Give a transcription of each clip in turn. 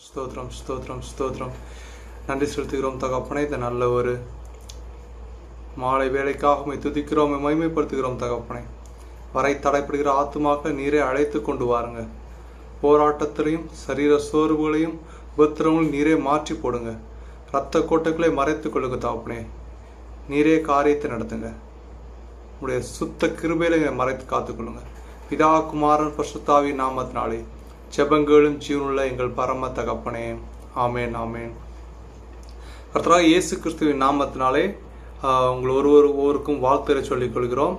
ஸ்தோத்திரம் ஸ்தோத்திரம் ஸ்தோத்திரம். நன்றி செலுத்துகிறோம் தகப்பனே. இந்த நல்ல ஒரு மாலை வேலைக்காக உம்மை துதிக்கிறோம், மகிமைப்படுத்துகிறோம் தகப்பனே. வரை தடைப்படுகிற ஆத்துமாக்களை நீரே அழைத்து கொண்டு வாருங்க. போராட்டத்திலையும் சரீர சோர்வுகளையும் உபத்திரங்களையும் நீரே மாற்றி போடுங்க. இரத்த கோட்டைகளை மறைத்து கொள்ளுங்க தகப்பனே. நீரே காரியத்தை நடத்துங்க. உங்களுடைய சுத்த கிருபையில மறைத்து காத்துக்கொள்ளுங்க. பிதா குமாரன் பரிசுத்த நாமத்தினாலே ஜெபங்களும் ஜீவனுள்ள எங்கள் பரம தகப்பனே. ஆமேன் ஆமேன். கர்த்தராகிய இயேசு கிறிஸ்துவின் நாமத்தினாலே உங்கள் ஒவ்வொருக்கும் வாழ்த்துரை சொல்லிக் கொள்கிறோம்.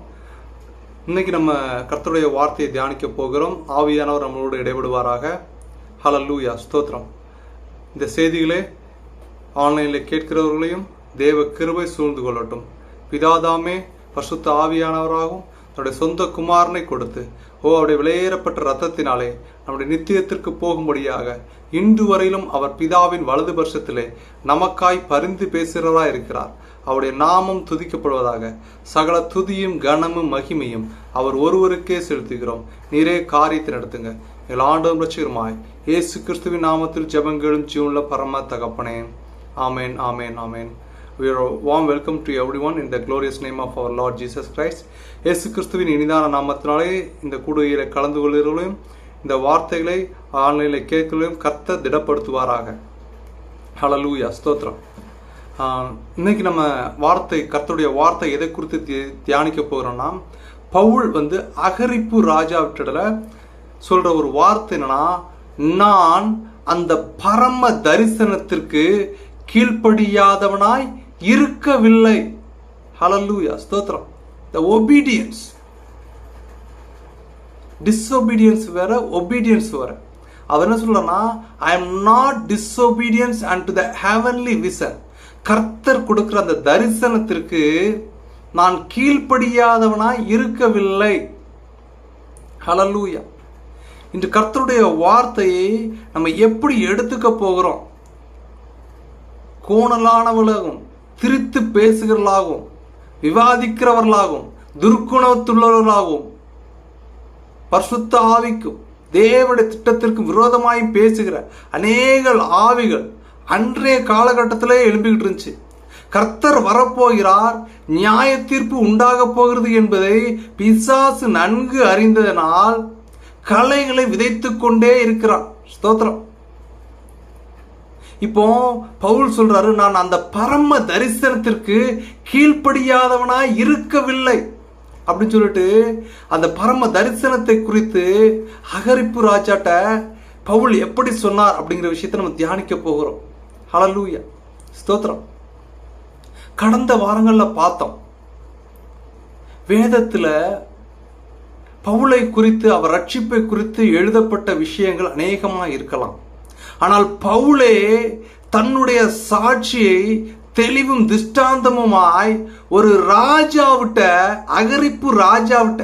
இன்னைக்கு நம்ம கர்த்தருடைய வார்த்தையை தியானிக்க போகிறோம். ஆவியானவர் நம்மளோடு இடைபடுவாராக. ஹல்லேலூயா, ஸ்தோத்திரம். இந்த செய்திகளை ஆன்லைனில் கேட்கிறவர்களையும் தேவ கிருபை சூழ்ந்து கொள்ளட்டும். பிதாதாமே பரிசுத்த ஆவியானவராகவும் தன்னுடைய சொந்த குமாரனை கொடுத்து அவருடைய விலையேறப்பட்ட இரத்தத்தினாலே நம்முடைய நித்தியத்திற்கு போகும்படியாக இன்று வரையிலும் அவர் பிதாவின் வலது பட்சத்திலே நமக்காய் பரிந்து பேசுகிறவராய் இருக்கிறார். அவருடைய நாமம் துதிக்கப்படுவதாக. சகல துதியும் கனமும் மகிமையும் அவர் ஒருவருக்கே செலுத்துகிறோம். நீரே காரியத்தை நடத்துங்க. எங்கள் ஆண்டவரும் இரட்சகருமாய் இயேசு கிறிஸ்துவின் நாமத்தில் ஜெபங்களும் ஜீவனுள்ள பரம தகப்பனே. ஆமேன் ஆமேன் ஆமேன். We are warm welcome to everyone in the glorious name of our Lord Jesus Christ. இயேசு கிறிஸ்துவின் இனிதான நாமத்தினாலே இந்த கூடுகையில கலந்து கொள்கிறவர்களையும் இந்த வார்த்தைகளை ஆன்லைனில் கேட்கிறவர்களையும் கர்த்தர் திடப்படுத்துவாராக. ஹல்லேலூயா, ஸ்தோத்திரம். இன்னைக்கு நம்ம கர்த்தருடைய வார்த்தை எதை குறித்து தியானிக்க போகிறோம்னா, பவுல் அகரிப்பு ராஜாவிட்ட சொல்ற ஒரு வார்த்தை என்னன்னா, நான் அந்த பரம தரிசனத்திற்கு கீழ்ப்படியாதவனாய் இருக்கவில்லை. ஹல்லேலூயா, ஸ்தோத்திரம். The obedience, disobedience வேற, obedience வேற. அவர் என்ன சொல்றனா, I am not disobedience unto the heavenly vision. கர்த்தர் கொடுக்கிற அந்த தரிசனத்திற்கு நான் கீழ்ப்படியாதவனாய் இருக்கவில்லை. ஹல்லேலூயா. இன்று கர்த்தருடைய வார்த்தையை நம்ம எப்படி எடுத்துக்க போகிறோம்? கோணலானவர்களாகவும் திரித்து பேசுகிறவர்களாகவும் விவாதிக்கிறவர்களாகவும் துர்க்குணத்துள்ளவர்களாகவும் பரிசுத்த ஆவிக்கும் தேவனுடைய திட்டத்திற்கும் விரோதமாய் பேசுகிற அநேக ஆவிகள் அன்றைய காலகட்டத்திலே எழும்பிக்கிட்டு இருந்துச்சு. கர்த்தர் வரப்போகிறார், நியாய தீர்ப்பு உண்டாக போகிறது என்பதை பிசாசு நன்கு அறிந்ததனால் கலைகளை விதைத்துக் கொண்டே இருக்கிறான். ஸ்தோத்திரம். இப்போ பவுல் சொல்றாரு, நான் அந்த பரம தரிசனத்திற்கு கீழ்ப்படியாதவனாய் இருக்கவில்லை அப்படின்னு சொல்லிட்டு அந்த பரம தரிசனத்தை குறித்து அகரிப்பு ராஜாட்ட பவுல் எப்படி சொன்னார் அப்படிங்கிற விஷயத்தை நம்ம தியானிக்க போகிறோம். ஹல்லேலூயா, ஸ்தோத்திரம். கடந்த வாரங்கள்ல பார்த்தோம், வேதத்துல பவுலை குறித்து அவர் ரட்சிப்பை குறித்து எழுதப்பட்ட விஷயங்கள் அநேகமா இருக்கலாம். ஆனால் பவுலே தன்னுடைய சாட்சியை தெளிவும் திஷ்டாந்தமுமாய் ஒரு ராஜாவிட்ட, அகரிப்பு ராஜாவிட்ட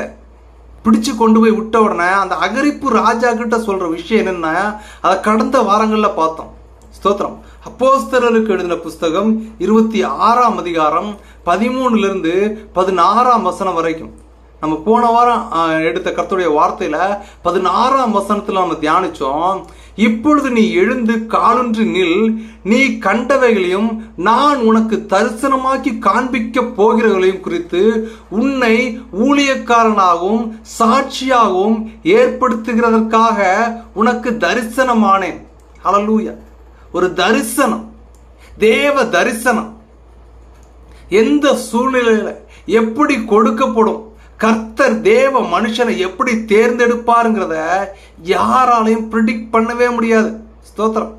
பிடிச்சு கொண்டு போய் விட்ட உடனே அந்த அகரிப்பு ராஜா கிட்ட சொல்ற விஷயம் என்னன்னா, அதை கடந்த வாரங்கள்ல பார்த்தோம். ஸ்தோத்திரம். அப்போஸ்தலருக்கு எழுதின புஸ்தகம் 26ஆம் அதிகாரம் 13 16 வசனம் வரைக்கும் நம்ம போன வாரம் எடுத்த கர்த்தருடைய வார்த்தையில 16ஆம் வசனத்துல நம்ம தியானிச்சோம். இப்பொழுது நீ எழுந்து காலூன்றி நில், நீ கண்டவைகளையும் நான் உனக்கு தரிசனமாக்கி காண்பிக்க போகிறவர்களையும் குறித்து உன்னை ஊழியக்காரனாகவும் சாட்சியாகவும் ஏற்படுத்துகிறதற்காக உனக்கு தரிசனமானேன். ஹல்லேலூயா. ஒரு தரிசனம், தேவ தரிசனம் எந்த சூழ்நிலையில எப்படி கொடுக்கப்படும், கர்த்தர் தேவ மனுஷனை எப்படி தேர்ந்தெடுப்பாருங்கிறத யாராலையும் ப்ரிடிக்ட் பண்ணவே முடியாது. ஸ்தோத்திரம்.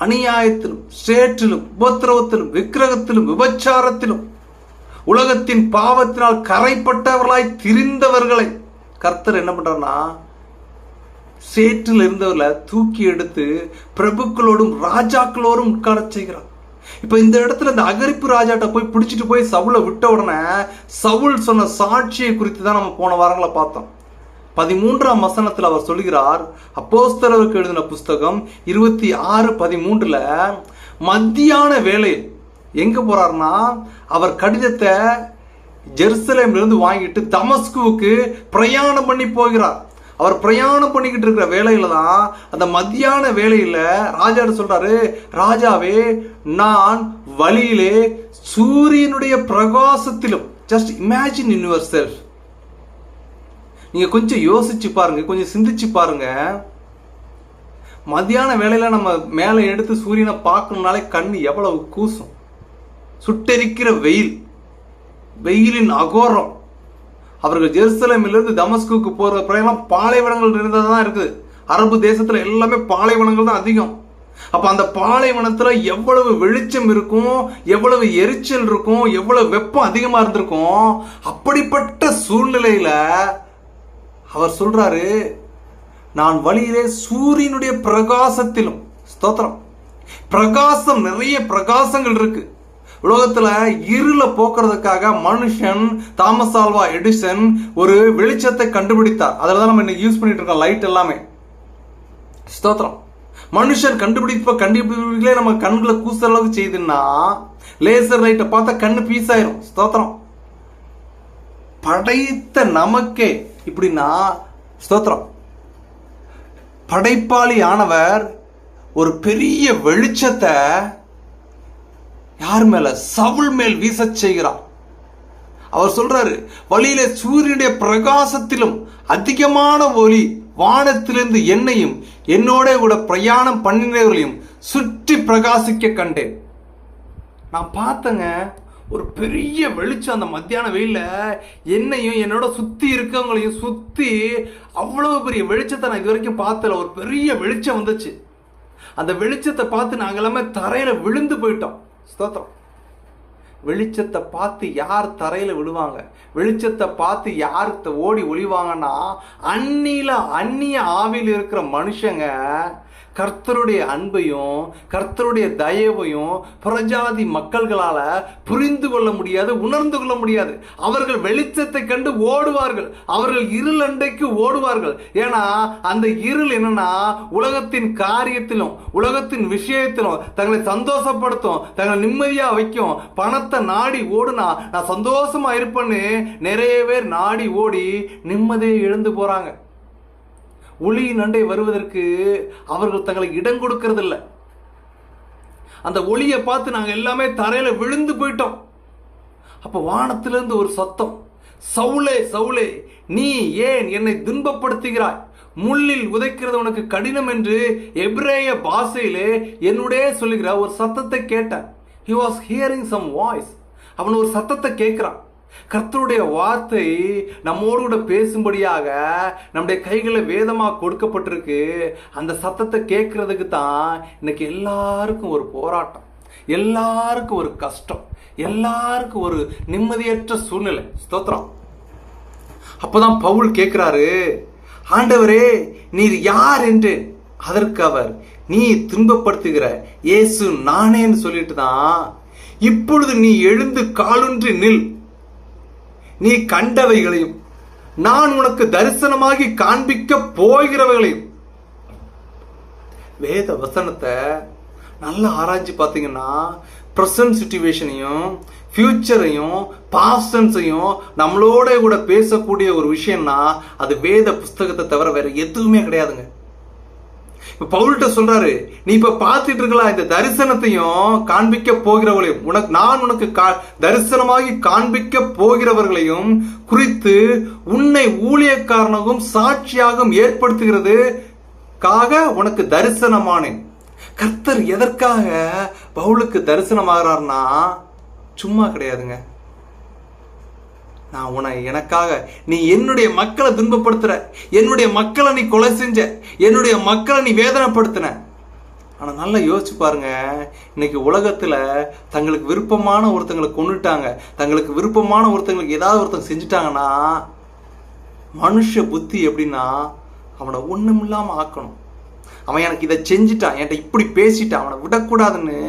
அநியாயத்திலும் சேற்றிலும் உபத்திரவத்திலும் விக்கிரகத்திலும் விபச்சாரத்திலும் உலகத்தின் பாவத்தினால் கரைப்பட்டவர்களாய் திரிந்தவர்களை கர்த்தர் என்ன பண்றாருன்னா, சேற்றில் இருந்தவர்களை தூக்கி எடுத்து பிரபுக்களோடும் ராஜாக்களோடும் உட்கார செய்கிறார். இப்ப இந்த இடத்துல இந்த அகரிப்பு ராஜாட்ட போய் பிடிச்சிட்டு போய் சவுலை விட்ட உடனே சவுல் சொன்ன சாட்சியை குறித்து தான் நம்ம போன வாரங்களை பார்த்தோம். 13ஆம் வசனத்தில் அவர் சொல்கிறார், அப்போஸ்தலருக்கு எழுதின புஸ்தகம் 26:13 மத்தியான வேளையில் எங்க போறாருன்னா, அவர் கடிதத்தை ஜெருசலேமிலிருந்து வாங்கிட்டு தமஸ்குவுக்கு பிரயாணம் பண்ணி போகிறார். அவர் பிரயாணம் பண்ணிக்கிட்டு இருக்கிற வேலையில தான் அந்த மத்தியான வேலையில ராஜா சொல்றாரு, ராஜாவே நான் வழியிலே சூரியனுடைய பிரகாசத்திலும். Just imagine in yourself. நீங்க கொஞ்சம் யோசிச்சு பாருங்க, கொஞ்சம் சிந்திச்சு பாருங்க. மத்தியான வேலையில நம்ம மேலே எடுத்து சூரியனை பார்க்கணும்னாலே கண்ணு எவ்வளவு கூசும். சுட்டெரிக்கிற வெயில், வெயிலின் அகோரம். அவர்கள் ஜெருசலேமிலிருந்து தமஸ்குக்கு போற பிரயாணம் பாலைவனங்கள் இருந்ததான் இருக்குது. அரபு தேசத்துல எல்லாமே பாலைவனங்கள் தான் அதிகம். அப்ப அந்த பாலைவனத்துல எவ்வளவு வெளிச்சம் இருக்கும், எவ்வளவு எரிச்சல் இருக்கும், எவ்வளவு வெப்பம் அதிகமா இருந்திருக்கும். அப்படிப்பட்ட சூழ்நிலையில அவர் சொல்றாரு, நான் வழியிலே சூரியனுடைய பிரகாசத்திலும். ஸ்தோத்திரம். பிரகாசம், நிறைய பிரகாசங்கள் இருக்கு உலகத்துல. இருளை போக்குறதுக்காக மனுஷன் தாமஸ் ஆல்வா எடிசன் ஒரு வெளிச்சத்தை கண்டுபிடித்தார். அதுலதான் நம்ம இன்னைக்கு யூஸ் பண்ணிட்டு இருக்கோம் லைட் எல்லாமே. ஸ்தோத்திரம். மனுஷன் கண்டுபிடிப்புகளே நம்ம கண்களை கூசுற அளவுக்கு செய்துன்னா லேசர் லைட்டை பார்த்தா கண்ணு பீஸ் ஆயிரும். ஸ்தோத்திரம். படைத்த நமக்கே இப்படின்னா, ஸ்தோத்திரம், படைப்பாளி ஆனவர் ஒரு பெரிய வெளிச்சத்தை யார் மேல? சவுல் மேல் வீச செய்கிறார். அவர் சொல்றாரு, வழியில சூரியனுடைய பிரகாசத்திலும் அதிகமான ஒளி வானத்திலிருந்து என்னையும் என்னோட கூட பிரயாணம் பண்ணினவர்களையும் சுற்றி பிரகாசிக்க கண்டேன். நான் பார்த்தங்க ஒரு பெரிய வெளிச்சம் அந்த மத்தியான வெயில என்னையும் என்னோட சுத்தி இருக்கவங்களையும் சுத்தி அவ்வளவு பெரிய வெளிச்சத்தை நான் இது வரைக்கும் பார்த்தல. ஒரு பெரிய வெளிச்சம் வந்துச்சு. அந்த வெளிச்சத்தை பார்த்து நாங்க எல்லாமே தரையில விழுந்து போயிட்டோம். ஸ்தோத்திரம். வெளிச்சத்தை பார்த்து யார் தரையில விழுவாங்க? வெளிச்சத்தை பார்த்து யார் ஓடி ஒளிவாங்கன்னா, அந்நிய ஆவியில் இருக்கிற மனுஷங்க கர்த்தருடைய அன்பையும் கர்த்தருடைய தயவையும் புறஜாதி மக்கள்களால புரிந்து கொள்ள முடியாது, உணர்ந்து கொள்ள முடியாது. அவர்கள் வெளிச்சத்தை கண்டு ஓடுவார்கள், அவர்கள் இருள் அண்டைக்கு ஓடுவார்கள். ஏன்னா அந்த இருள் என்னன்னா, உலகத்தின் காரியத்திலும் உலகத்தின் விஷயத்திலும் தங்களை சந்தோஷப்படுத்தும், தங்களை நிம்மதியா வைக்கும். பணத்தை நாடி ஓடுனா நான் சந்தோஷமா இருப்பேன்னு நிறைய பேர் நாடி ஓடி நிம்மதியை இழந்து போறாங்க. ஒளியின் அண்டை வருவதற்கு அவர்கள் தங்களுக்கு இடம் கொடுக்கிறது இல்லை. அந்த ஒளியை பார்த்து நாங்க எல்லாமே தரையில விழுந்து போயிட்டோம். அப்ப வானத்திலிருந்து ஒரு சத்தம், சவுலே சவுலே, நீ ஏன் என்னை துன்பப்படுத்துகிறாய்? முள்ளில் உதைக்கிறது உனக்கு கடினம் என்று எபிரேய பாஷையிலே என்னுடைய சொல்லுகிற ஒரு சத்தத்தை கேட்டான். He was hearing some voice. அவன் ஒரு சத்தத்தை கேட்கிறான். கர்த்தருடைய வார்த்தை நம்மோடு கூட பேசும்படியாக நம்முடைய கைகளில் வேதமாக கொடுக்கப்பட்டிருக்கு. அந்த சத்தத்தை கேட்கறதுக்கு தான் இன்னைக்கு எல்லாருக்கும் ஒரு போராட்டம், எல்லாருக்கும் ஒரு கஷ்டம், எல்லாருக்கும் ஒரு நிம்மதியற்ற சூழ்நிலை. ஸ்தோத்திரம். அப்பதான் பவுல் கேட்கிறாரு, ஆண்டவரே நீர் யார் என்று. அதற்கு அவர், நீ துன்பப்படுத்துகிற இயேசு நானேன்னு சொல்லிட்டு தான், இப்பொழுது நீ எழுந்து காலூன்றி நில், நீ கண்டவைகளையும் நான் உனக்கு தரிசனமாகி காண்பிக்க போகிறவைகளையும். வேத வசனத்தை நல்லா ஆராய்ச்சி பார்த்தீங்கன்னா பிரசன்ட் சிச்சுவேஷனையும் ஃபியூச்சரையும் பாஸ்டன்ஸையும் நம்மளோட கூட பேசக்கூடிய ஒரு விஷயம்னா அது வேத புஸ்தகத்தை தவிர வேற எதுவுமே கிடையாதுங்க. இப்ப பவுல்கிட்ட சொல்றாரு, நீ இப்ப பார்த்துட்டு இருக்கலாம் இந்த தரிசனத்தையும் காண்பிக்க போகிறவர்களையும், நான் உனக்கு தரிசனமாகி காண்பிக்க போகிறவர்களையும் குறித்து உன்னை ஊழியக்காரனாகவும் சாட்சியாகவும் ஏற்படுத்துகிறதுக்காக உனக்கு தரிசனமானேன். கர்த்தர் எதற்காக பவுலுக்கு தரிசனமாகிறார்னா சும்மா கிடையாதுங்க. நான் உன்னை எனக்காக, நீ என்னுடைய மக்களை துன்பப்படுத்துற, என்னுடைய மக்களை நீ கொலை செஞ்ச, என்னுடைய மக்களை நீ வேதனைப்படுத்தின. ஆனால் நல்லா யோசிச்சு பாருங்க, இன்னைக்கு உலகத்தில் தங்களுக்கு விருப்பமான ஒருத்தங்களை கொண்டுட்டாங்க, தங்களுக்கு விருப்பமான ஒருத்தங்களுக்கு ஏதாவது ஒருத்தங்க செஞ்சுட்டாங்கன்னா மனுஷ புத்தி எப்படின்னா அவனை ஒன்றும் இல்லாமல் ஆக்கணும். அவன் எனக்கு இதை செஞ்சிட்டான், என்கிட்ட இப்படி பேசிட்டான், அவனை விடக்கூடாதுன்னு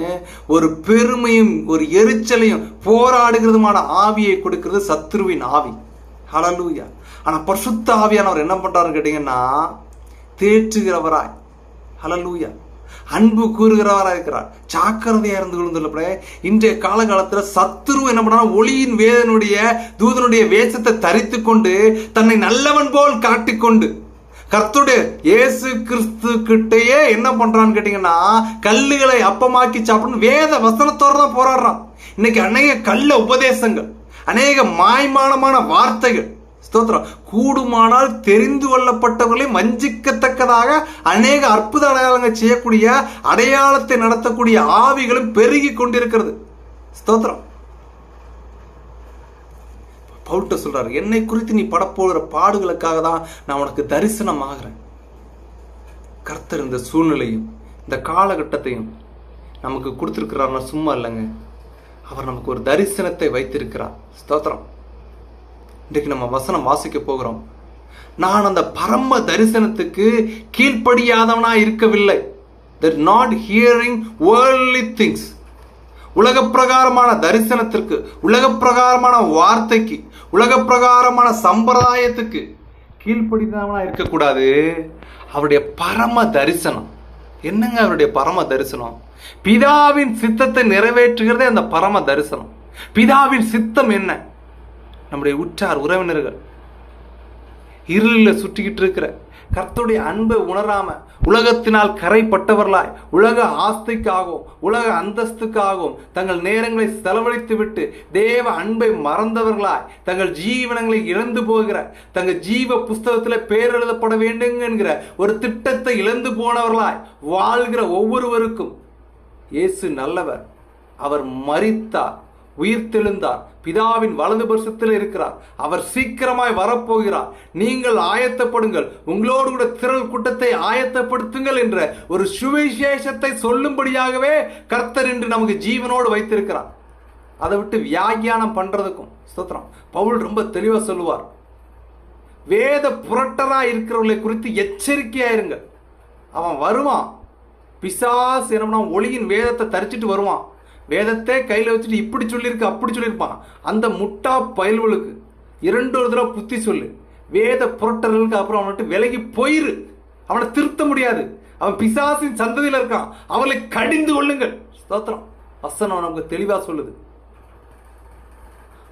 ஒரு பெருமையும் ஒரு எரிச்சலையும் போராடுகிறதுமான ஆவியை கொடுக்கிறது சத்துருவின் ஆவி. ஹல்லேலூயா. ஆனால் பரிசுத்த ஆவியானவர் என்ன பண்றாருன்னு கேட்டீங்கன்னா, தேற்றுகிறவராய், ஹல்லேலூயா, அன்பு கூறுகிறவராக இருக்கிறார். ஜாக்கிரதையா இருந்து கொள்ளுங்களே. இன்றைய காலகாலத்தில் சத்துரு என்ன பண்ணா, ஒளியின் வேதனுடைய தூதனுடைய வேஷத்தை தரித்து கொண்டு தன்னை நல்லவன் போல் காட்டிக்கொண்டு கர்த்தருடைய இயேசு கிறிஸ்து கிட்டயே என்ன பண்றான்னு கேட்டீங்கன்னா, கல்லுகளை அப்பமாக்கி சாப்பிடணும் வேத வசனத்தோட தான் போராடுறான். இன்னைக்கு அநேக கள்ள உபதேசங்கள், அநேக மாய்மானமான வார்த்தைகள், ஸ்தோத்திரம், கூடுமானால் தெரிந்து கொள்ளப்பட்டவர்களை வஞ்சிக்கத்தக்கதாக அநேக அற்புத அடையாளங்கள் செய்யக்கூடிய, அடையாளத்தை நடத்தக்கூடிய ஆவிகளும் பெருகி கொண்டிருக்கிறது. ஸ்தோத்திரம். பவுல்ட்ட சொல்றாரு, என்னை குறித்து நீ படப்போகிற பாடுகளுக்காக தான் நான் உனக்கு தரிசனம் ஆகிறேன். கர்த்தர் இந்த சூழ்நிலையும் இந்த காலகட்டத்தையும் நமக்கு கொடுத்திருக்கிறார்னா சும்மா இல்லைங்க, அவர் நமக்கு ஒரு தரிசனத்தை வைத்திருக்கிறார். ஸ்தோத்திரம். இன்றைக்கு நம்ம வசனம் வாசிக்க போகிறோம். நான் அந்த பரம தரிசனத்துக்கு கீழ்ப்படியாதவனா இருக்கவில்லை. That not hearing worldly things. உலக பிரகாரமான தரிசனத்திற்கு, உலக பிரகாரமான வார்த்தைக்கு, உலக பிரகாரமான சம்பிரதாயத்துக்கு கீழ்ப்படியாதவனா இருக்கக்கூடாது. அவருடைய பரம தரிசனம் என்னங்க? அவருடைய பரம தரிசனம் பிதாவின் சித்தத்தை நிறைவேற்றுகிறதே அந்த பரம தரிசனம். பிதாவின் சித்தம் என்ன? நம்முடைய உற்றார் உறவினர்கள் இருளில் சுற்றிக்கிட்டு இருக்கிற, கர்த்தருடைய அன்பை உணராம உலகத்தினால் கரைப்பட்டவர்களாய், உலக ஆஸ்திக்காகவும் உலக அந்தஸ்துக்காகவும் தங்கள் நேரங்களை செலவழித்து விட்டு தேவ அன்பை மறந்தவர்களாய், தங்கள் ஜீவனங்களை இழந்து போகிற, தங்கள் ஜீவ புஸ்தகத்தில் பேர் எழுதப்பட வேண்டும் என்கிற ஒரு திட்டத்தை இழந்து போனவர்களாய் வாழ்கிற ஒவ்வொருவருக்கும் இயேசு நல்லவர். அவர் மரித்தார், உயிர்த்தெழுந்தார், பிதாவின் வலது பரிசத்தில் இருக்கிறார். அவர் சீக்கிரமாய் வரப்போகிறார். நீங்கள் ஆயத்தப்படுங்கள், உங்களோடு கூட திரள் கூட்டத்தை ஆயத்தப்படுத்துங்கள் என்ற ஒரு சுவிசேஷத்தை சொல்லும்படியாகவே கர்த்தர் என்று நமக்கு ஜீவனோடு வைத்திருக்கிறார். அதை விட்டு வியாக்கியானம் பண்றதுக்கும் ஸ்தோத்திரம். பவுல் ரொம்ப தெளிவா சொல்லுவார், வேத புரட்டரா இருக்கிறவர்களை குறித்து எச்சரிக்கையா இருங்க. அவன் வருவான், பிசாசு என்னன்னா ஒளியின் வேதத்தை தரிச்சிட்டு வருவான். வேதத்தை கையில் வச்சுட்டு இப்படி சொல்லியிருக்கு அப்படி சொல்லியிருப்பான். அந்த முட்டா பயல்களுக்கு 2 தடவை புத்தி சொல்லு. வேத புரட்டர்களுக்கு அப்புறம் அவனை விலகி போயிரு. அவனை திருத்த முடியாது. அவன் பிசாசின் சந்ததியில் இருக்கான். அவளை கடிந்து கொள்ளுங்கள். ஸ்தோத்திரம். வசனம் நமக்கு தெளிவா சொல்லுது.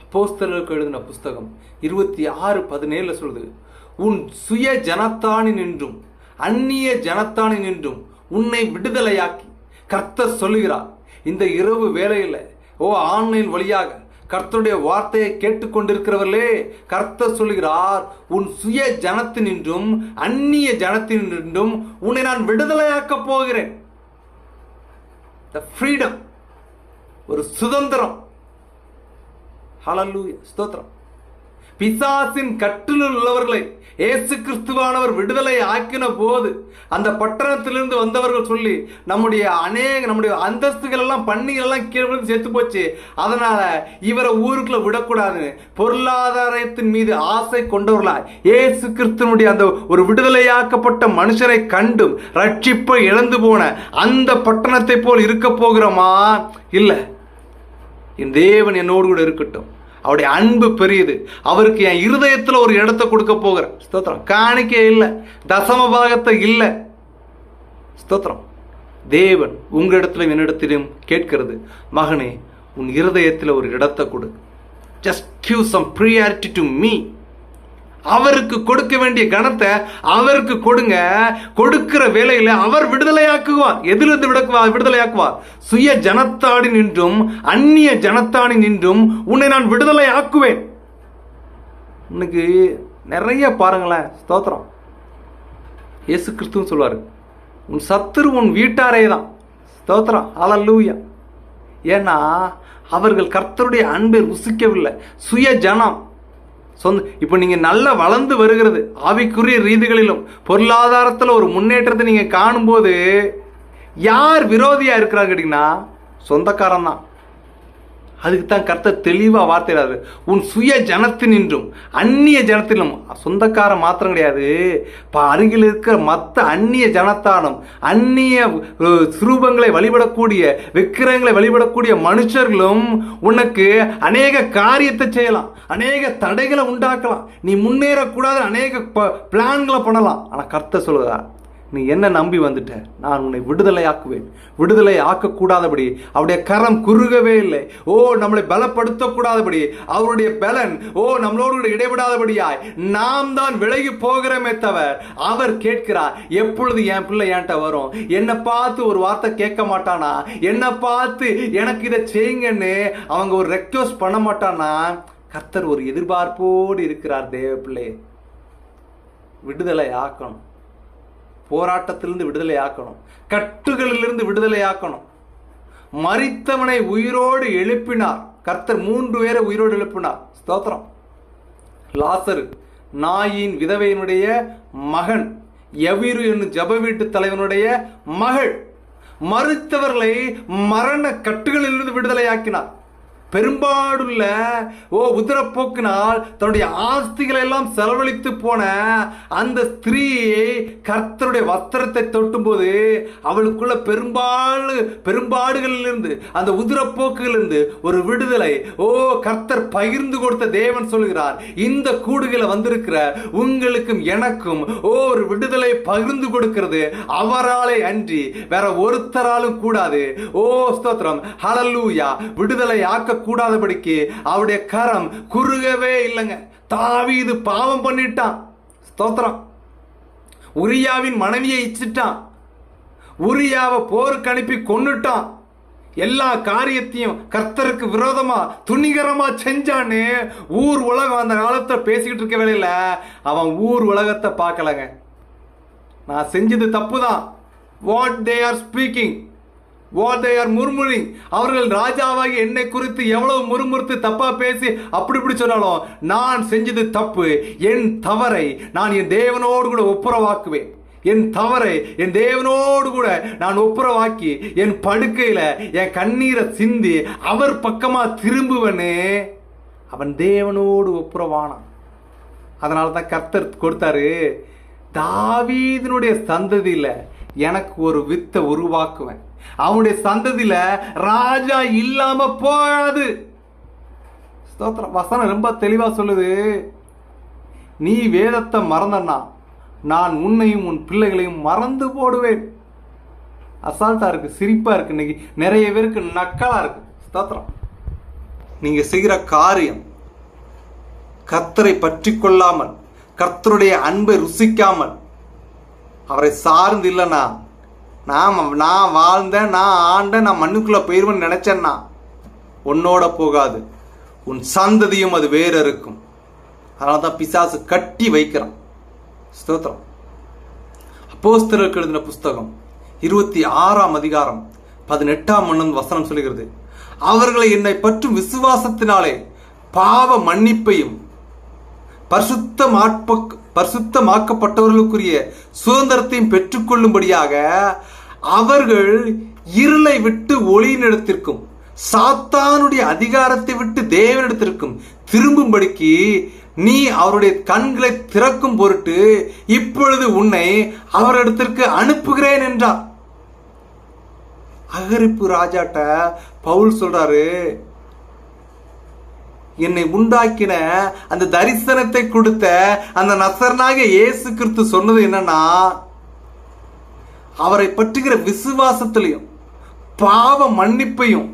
அப்போஸ்தலருக்கு எழுதின புஸ்தகம் 26:17 சொல்லுது, உன் சுய ஜனத்தானி நின்றும் அந்நிய ஜனத்தானி நின்றும் உன்னை விடுதலையாக்கி கர்த்தர் சொல்லுகிறார். இந்த இரவு வேளையில் ஆன்லைன் வழியாக கர்த்தருடைய வார்த்தையை கேட்டுக்கொண்டிருக்கிறவர்களே, கர்த்தர் சொல்லுகிறார், உன் சுய ஜனத்தினின்றும் அந்நிய ஜனத்தினின்றும் உன்னை நான் விடுதலையாக்க போகிறேன். ஃப்ரீடம், ஒரு சுதந்திரம். ஹல்லேலூயா, ஸ்தோத்திரம். பிசாசின் கட்டிலில் உள்ளவர்களை இயேசு கிறிஸ்துவானவர் விடுதலை ஆக்கின போது அந்த பட்டணத்திலிருந்து வந்தவர்கள் சொல்லி நம்முடைய அந்தஸ்துகள் எல்லாம் பன்னிகள் எல்லாம் கீழே செத்து போச்சு, அதனால இவரை ஊருக்குள்ள விடக்கூடாது, பொருளாதாரத்தின் மீது ஆசை கொண்டவர்களாய் இயேசு கிறிஸ்துவனுடைய அந்த ஒரு விடுதலையாக்கப்பட்ட மனுஷரை கண்டும் ரட்சிப்பை இழந்து போன அந்த பட்டணத்தை போல் இருக்க போகிறோமா? இல்லை. என் தேவன் என்னோடு கூட இருக்கட்டும். அவருடைய அன்பு பெரியது. அவருக்கு என் இருதயத்தில் ஒரு இடத்தை கொடுக்க போகிறேன். ஸ்தோத்திரம். காணிக்கை இல்லை, தசம பாகத்தை இல்லை. ஸ்தோத்திரம். தேவன் உங்களிடத்திலும் என்னிடத்திலும் கேட்கிறது, மகனே உன் இருதயத்தில் ஒரு இடத்தை கொடு. Just give some priority to me. அவருக்கு கொடுக்க வேண்டிய கணத்தை அவருக்கு கொடுங்க. கொடுக்கிற வேலையில அவர் விடுதலையாக்குவார். எதிலிருந்து விடுதலையாக்குவார்? சுய ஜனத்தாடி நின்றும் அந்நிய ஜனத்தாடி நின்றும் உன்னை நான் விடுதலை ஆக்குவேன். இன்னைக்கு நிறைய பாருங்களேன். ஸ்தோத்திரம். இயேசு கிறிஸ்துவும் சொல்வாரு, உன் சத்துரு உன் வீட்டாரே தான். ஸ்தோத்திரம். ஹல்லேலூயா. ஏன்னா அவர்கள் கர்த்தருடைய அன்பை ருசிக்கவில்லை. சுய ஜனம் இப்போ நீங்க நல்லா வளர்ந்து வருகிறது ஆவிக்குரிய ரீதிகளிலும் பொருளாதாரத்தில் ஒரு முன்னேற்றத்தை நீங்க காணும்போது யார் விரோதியா இருக்கிறாங்க கேட்டீங்கன்னா சொந்தக்காரன் தான். அதுக்கு தான் கர்த்தர் தெளிவா வார்த்தைறாரு, உன் சுய ஜனத்தினின்றும் அந்நிய ஜனத்திலும். சொந்தக்கார மாத்திரம் கிடையாது, அருகில் இருக்கிற மற்ற அந்நிய ஜனத்தானும் அந்நிய சுரூபங்களை வழிபடக்கூடிய விக்கிரகங்களை வழிபடக்கூடிய மனுஷர்களும் உனக்கு அநேக காரியத்தை செய்யலாம், அநேக தடைகளை உண்டாக்கலாம், நீ முன்னேறக்கூடாது அநேக பிளான்களை பண்ணலாம். ஆனா கர்த்தர் சொல்லுகிறார், நீ என்ன நம்பி வந்துட்ட, நான் உன்னை விடுதலை ஆக்குவேன். விடுதலை ஆக்கக்கூடாதபடி அவருடைய கரம் குறுகவே இல்லை. ஓ, நம்மளை பலப்படுத்தக்கூடாதபடி அவருடைய பலன் நம்மளோடு இடைவிடாதபடியாய் நாம் தான் விலகி போகிறோமே தவிர அவர் கேட்கிறார், எப்பொழுது என் பிள்ளை என்கிட்ட வரும்? என்னை பார்த்து ஒரு வார்த்தை கேட்க மாட்டானா? என்னை பார்த்து எனக்கு இதை செய்யுங்கன்னு அவங்க ஒரு ரெக்வெஸ்ட் பண்ண மாட்டானா? கர்த்தர் ஒரு எதிர்பார்ப்போடு இருக்கிறார். தேவ பிள்ளை விடுதலை ஆக்கணும், போராட்டத்திலிருந்து விடுதலை ஆக்கணும், கட்டுகளிலிருந்து விடுதலை ஆக்கணும். மரித்தவனை உயிரோடு எழுப்பினார் கர்த்தர். 3 பேரை உயிரோடு எழுப்பினார். ஸ்தோத்திரம். லாசரு நாயின் விதவையினுடைய மகன், யவீரு என்னும் ஜப வீட்டு தலைவனுடைய மகள், மரித்தவர்களை மரண கட்டுகளிலிருந்து விடுதலை ஆக்கினார். பெரும்பாடுள்ள உதிரப்போக்கினால் தன்னுடைய ஆஸ்திகளை எல்லாம் செலவழித்து போன அந்த ஸ்திரீயை கர்த்தருடைய வஸ்திரத்தை தொட்டும் போது அவளுக்குள்ள பெரும்பாடுகளிலிருந்து, அந்த உதிரப்போக்குகளிலிருந்து ஒரு விடுதலை கர்த்தர் பகிர்ந்து கொடுத்த தேவன் சொல்கிறார், இந்த கூடுகளை வந்திருக்கிற உங்களுக்கும் எனக்கும் ஒரு விடுதலை பகிர்ந்து கொடுக்கிறது அவராலே அன்றி வேற ஒருத்தராலும் கூடாது. ஸ்தோத்திரம். ஹல்லேலூயா. விடுதலை ஆக்க கூடாதபடிக்கு அவருடைய கரம் குறுகவே இல்லைங்க. தாவீது பாவம் பண்ணிட்டான். ஸ்தோத்திரம். உரியாவின் மனைவியை இச்சிட்டான். உரியாவை போருக்கு அனுப்பி கொன்னுட்டான். எல்லா காரியத்தையும் கர்த்தருக்கு விரோதமா துணிகரமா செஞ்சான்னு ஊர் உலகம் அந்த காலத்தை பேசிக்கிட்டு இருக்க வேலையில அவன் ஊர் உலகத்தை பார்க்கலங்க. நான் செஞ்சது தப்புதான். What they are speaking, what they are murmuring, அவர்கள் ராஜாவாகி என்னை குறித்து எவ்வளவு முறுமுறுத்து தப்பா பேசி அப்படி சொன்னாலும் நான் செஞ்சது தப்பு. என் தவறை நான் என் தேவனோடு கூட ஒப்புரவாக்குவேன். என் தவறை என் தேவனோடு கூட நான் ஒப்புரவாக்கி என் படுக்கையில என் கண்ணீரை சிந்தி அவர் பக்கமா திரும்புவனே. அவன் தேவனோடு ஒப்புரவானான். அதனால தான் கர்த்தர் கொடுத்தாரு, தாவீதினுடைய சந்ததியில எனக்கு ஒரு வித்தை உருவாக்குவேன், அவனுடைய சந்ததியில ராஜா இல்லாம போகாது. வசனம் ரொம்ப தெளிவா சொல்லுது, நீ வேதத்தை மறந்தனா நான் உன்னையும் உன் பிள்ளைகளையும் மறந்து போடுவேன். அசால்ட்டா இருக்கு, சிரிப்பா இருக்கு, இன்னைக்கு நிறைய பேருக்கு நக்கலா இருக்கு. ஸ்தோத்திரம். நீங்க செய்கிற காரியம் கர்த்தரை பற்றி கொள்ளாமல், கர்த்தருடைய அன்பை ருசிக்காமல், அவரை சார்ந்து இல்லைனா, நான் வாழ்ந்தேன், நான் ஆண்டேன், நான் மண்ணுக்குள்ள போயிருவேன்னு நினைச்சேன்னா உன்னோட போகாது, உன் சந்ததியும் அது வேற இருக்கும். அதனால தான் பிசாசு கட்டி வைக்கிறான். ஸ்தோத்திரம். அப்போஸ்தலருக்கு எழுதின புஸ்தகம் 26ஆம் அதிகாரம் 18ஆம் வசனம் சொல்லுகிறது, அவர்களை என்னை பற்றும் விசுவாசத்தினாலே பாவ மன்னிப்பையும் பரிசுத்தமாக்கப்பட்டவர்களுக்குரிய சுதந்திரத்தையும் பெற்றுக்கொள்ளும்படியாக அவர்கள் இருளை விட்டு ஒளியினிடத்திற்கும் சாத்தானுடைய அதிகாரத்தை விட்டு தேவனிடத்திற்கும் திரும்பும்படிக்கு நீ அவருடைய கண்களை திறக்கும் பொருட்டு இப்பொழுது உன்னை அவரிடத்திற்கு அனுப்புகிறேன் என்றார். அகரிப்பு ராஜாட்ட பவுல் சொல்றாரு, என்னை உண்டாக்கின அந்த தரிசனத்தை கொடுத்த அந்த நசரனாகிய இயேசு கிறிஸ்து சொன்னது என்னன்னா, அவரை பற்றுகிற விசுவாசத்திலையும் பாவ மன்னிப்பையும்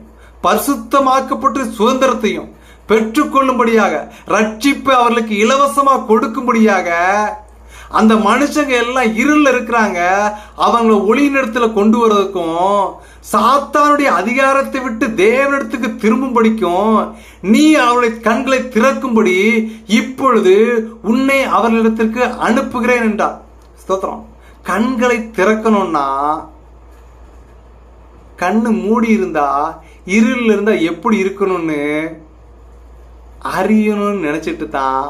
பரிசுத்தமாக்கப்பட்ட சுதந்திரத்தையும் பெற்றுக்கொள்ளும்படியாக, ரட்சிப்பை அவர்களுக்கு இலவசமாக கொடுக்கும்படியாக, அந்த மனுஷங்க எல்லாம் இருள் இருக்கிறாங்க, அவங்கள ஒளியினிடத்துல கொண்டு வர்றதுக்கும் சாத்தானுடைய அதிகாரத்தை விட்டு தேவனிடத்துக்கு திரும்பும்படிக்கும் நீ அவருடைய கண்களை திறக்கும்படி இப்பொழுது உன்னை அவர்களிடத்திற்கு அனுப்புகிறேன் என்றார். ஸ்தோத்திரம். கண்களை திறக்கணும்னா, கண்ணு மூடி இருந்தா இருள் இருந்தா எப்படி இருக்கணும்னு அறியணும்னு நினைச்சிட்டு தான்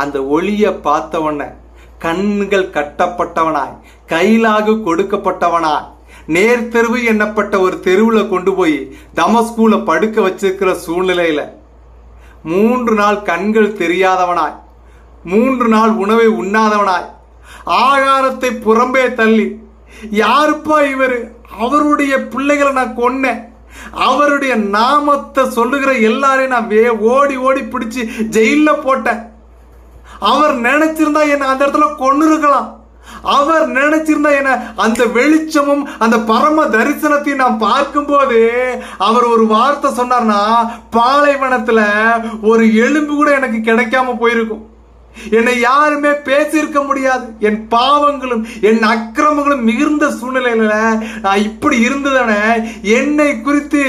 அந்த ஒளியை பார்த்தவன கண்கள் கட்டப்பட்டவனாய் கையிலாக கொடுக்கப்பட்டவனாய் நேர்தெருவு எண்ணப்பட்ட ஒரு தெருவில் கொண்டு போய் தமஸ்கூல படுக்க வச்சிருக்கிற சூழ்நிலையில 3 நாள் கண்கள் தெரியாதவனாய், 3 நாள் உணவை உண்ணாதவனாய், ஆகாரத்தை புறம்பே தள்ளி, யாருப்பா இவரு, அவருடைய பிள்ளைகளை நான் கொன்னேன், அவருடைய நாமத்தை சொல்லுகிற எல்லாரையும் நான் ஓடி ஓடி பிடிச்சு ஜெயில போட்டேன், அவர் நினைச்சிருந்தா என்ன அந்த இடத்துல கொன்னு இருக்கலாம், அவர் நினைச்சிருந்தா என்ன, அந்த வெளிச்சமும் அந்த பரம தரிசனத்தையும் நான் பார்க்கும் போது அவர் ஒரு வார்த்தை சொன்னார்னா, பாலைவனத்துல ஒரு எலும்பு கூட எனக்கு கிடைக்காம போயிருக்கும். என்னை யாருமே பேசியிருக்க முடியாது. என் பாவங்களும் என் அக்கிரமங்களும் மிகுந்த சூழ்நிலையில நான் இப்படி இருந்ததானே, என்னை குறித்து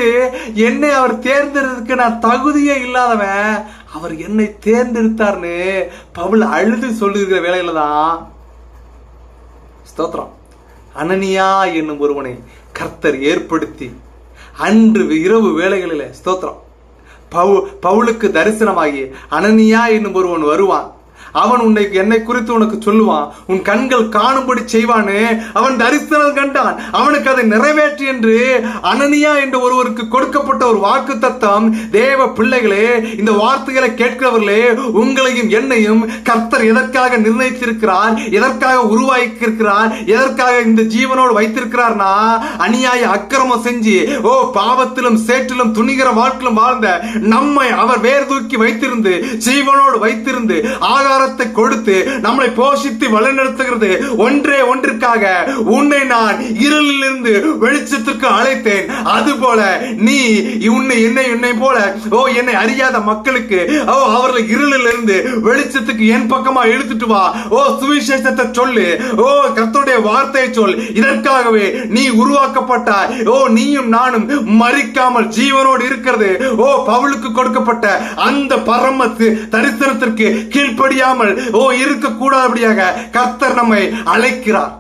என்னை அவர் தேர்ந்தெடுக்க நான் தகுதியே இல்லாதவன், அவர் என்னை தேர்ந்தெடுத்தார்னு பவுல் அழுது சொல்லுகிற வேலையில தான் ஸ்தோத்திரம். அனனியா என்னும் ஒருவனை கர்த்தர் ஏற்படுத்தி அன்று இரவு வேளைகளில் ஸ்தோத்திரம் பவுலுக்கு தரிசனமாகி, அனனியா என்னும் ஒருவன் வருவான், அவன் என்னை குறித்து உனக்கு சொல்லுவான், உன் கண்கள் காணும்படி செய்வான்னு அவன் தரிசனம் கண்டான், அவனுக்கு அதை நிறைவேற்றி என்று அனனியா என்ற ஒருவருக்கு கொடுக்கப்பட்ட ஒரு வாக்கு தத்தம். தேவ பிள்ளைகளே, இந்த வார்த்தைகளை கேட்கிறவர்களே, உங்களையும் என்னையும் கர்த்தர் எதற்காக நிர்ணயித்திருக்கிறார், எதற்காக உருவாக்கியிருக்கிறார், எதற்காக இந்த ஜீவனோடு வைத்திருக்கிறார்னா, அநியாய அக்கிரமம் செஞ்சு பாவத்திலும் சேற்றிலும் துணிகிற வாழ்க்கையிலும் வாழ்ந்த நம்மை அவர் வேர் தூக்கி வைத்திருந்து ஜீவனோடு வைத்திருந்து ஆகாரத்தை கொடுத்து நம்மளை போஷித்து வழிநடத்துகிறது ஒன்றே ஒன்றிற்காக, உன்னை நான் இருளில் இருந்து வெளிச்சத்திற்கு அழைத்தேன். அதுபோல நீ என்னை போல என்னை அறியாத மக்களுக்கு அவர்களை இருளில் இருந்து வெளிச்சத்துக்கு என் பக்கமா இழுத்துட்டு வா. சுவிசேஷத்தை சொல்லு, கர்த்தருடைய வார்த்தையை சொல். இதற்காகவே நீ உருவாக்கப்பட்டாய். நீயும் நானும் மரிக்காமல் ஜீவனோடு இருக்கிறது பவுலுக்கு கொடுக்கப்பட்ட அந்த பரம தரிசனத்திற்கு கீழ்ப்படியாமல் இருக்கக்கூடாதபடியாக கர்த்தர் நம்மை அழைக்கிறார்.